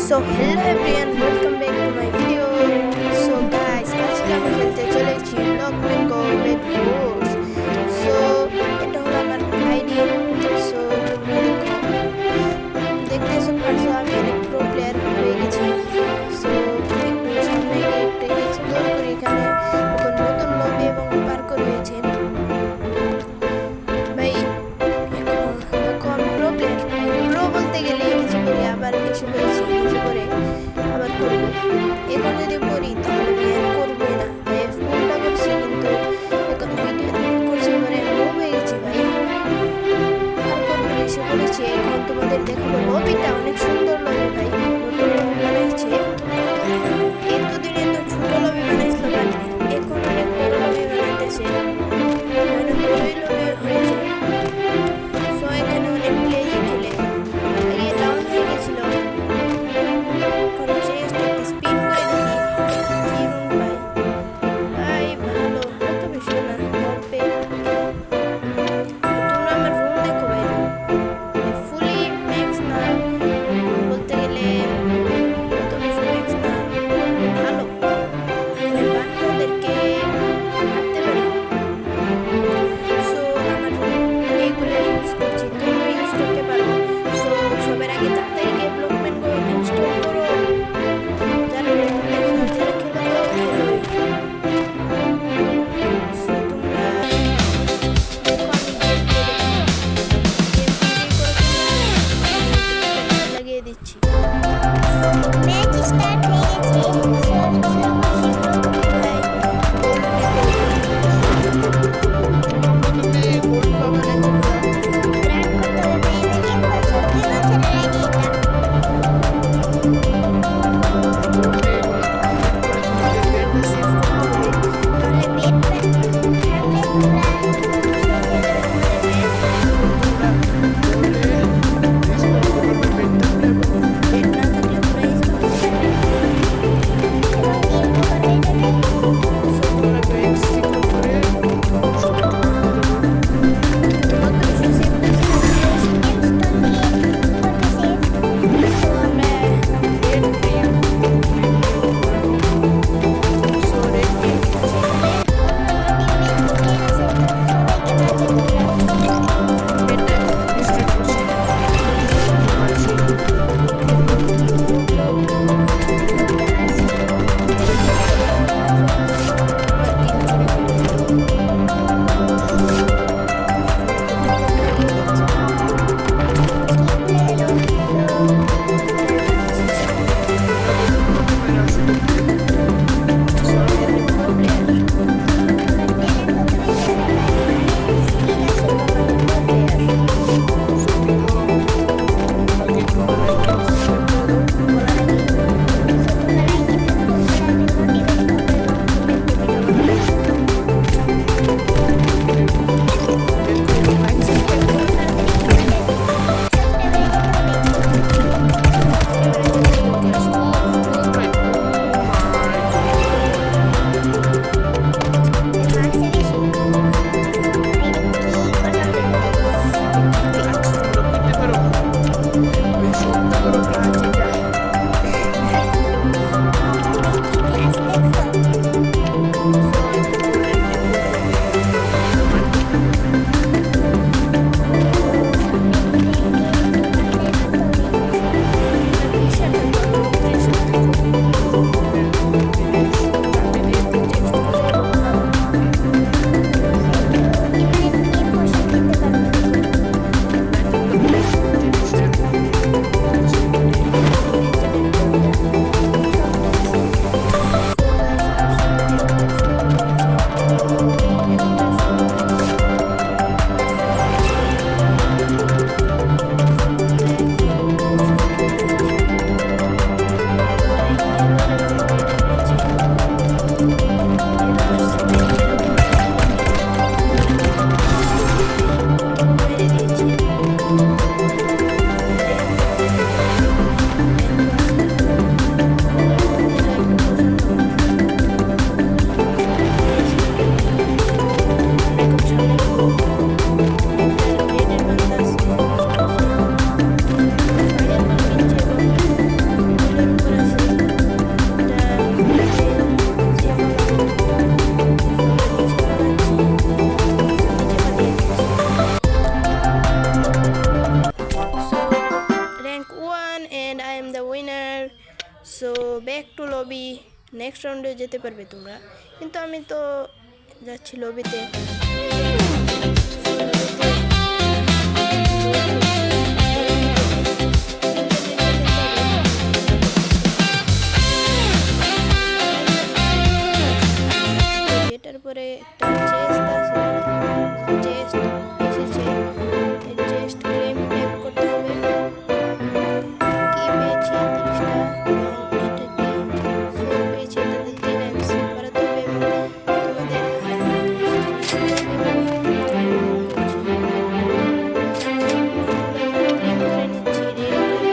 So hello everyone, welcome back to my video. So guys, আজকে আমি খেলতে চলেছি ব্লকম্যান গো রেড ফোর্স। সো এটা হলো আমার আইডি। সো দেখতেছো পারছো আমি অনেক প্রো প্লেয়ার হয়ে গেছি। সো একটু সামনে গিয়ে একটু এক্সপ্লোর করি। এখানে এখন নতুন লবি এবং পার্ক রয়েছে ভাই। এখন আমি প্রো প্লেয়ার, প্রো বলতে গেলে কিছু করি আবার কিছু করেছি কিছু করে আবার করবো। এখন যদি করি তাহলে আর করবোই না ভাই। ফোনটা করছি কিন্তু এখন ভিডিও করছি মানে লোভ হয়ে গেছি ভাই। আর করবো এসে করেছি। এখন তোমাদের দেখাবো লবিটা, অনেক সুন্দর লবি ভাই। নতুন লবি বানাইছে, এতদিন এত ছোট লবি বানাইছিল বাট এখন অনেক বড় লবি বানাইতেছে, মানে বড়ই লবি হয়েছে। সো এখানে অনেক প্লেয়ারই খেলে, আগে ডাউন হয়ে গেছিল। স্পিন করে দেখি কি রুম পাই। ভাই ভালো, অত বেশি না, হবে। তোমরা আমার রুম দেখো ভাই, ফুলি ম্যাক্স না বলতে গেলে, অত বেশি ম্যাক্স না, ভালো বাচ্চাদেরকে মারতে পারি। সো আমার রুম এইগুলো ইউজ করছি, তোমরা ইউজ করতে পারো। সো সবার আগে তাড়াতাড়ি গিয়ে ব্লকম্যান গো ইনস্টল করো। যারা খেলো তো খেলোই। সো তোমরা দেখো আমি লাগিয়ে দিচ্ছি। ম্যাচ স্টার্ট হয়ে গেছে। I am the winner. So back to lobby, next রাউন্ডে যেতে পারবে তোমরা, কিন্তু আমি তো যাচ্ছি লবিতে। এটার পরে একটা চেস্ট আছে, চেস্ট এসেছে, এই চেস্ট ক্লেম ট্যাপ করতে হবে। কি পেয়েছি 30টা, এবং এটা কি ফুল পেয়েছি, এটাতে 3 টাইমস করাতে হবে এবং তোমাদের ক্লেম করে নিচ্ছি, রেড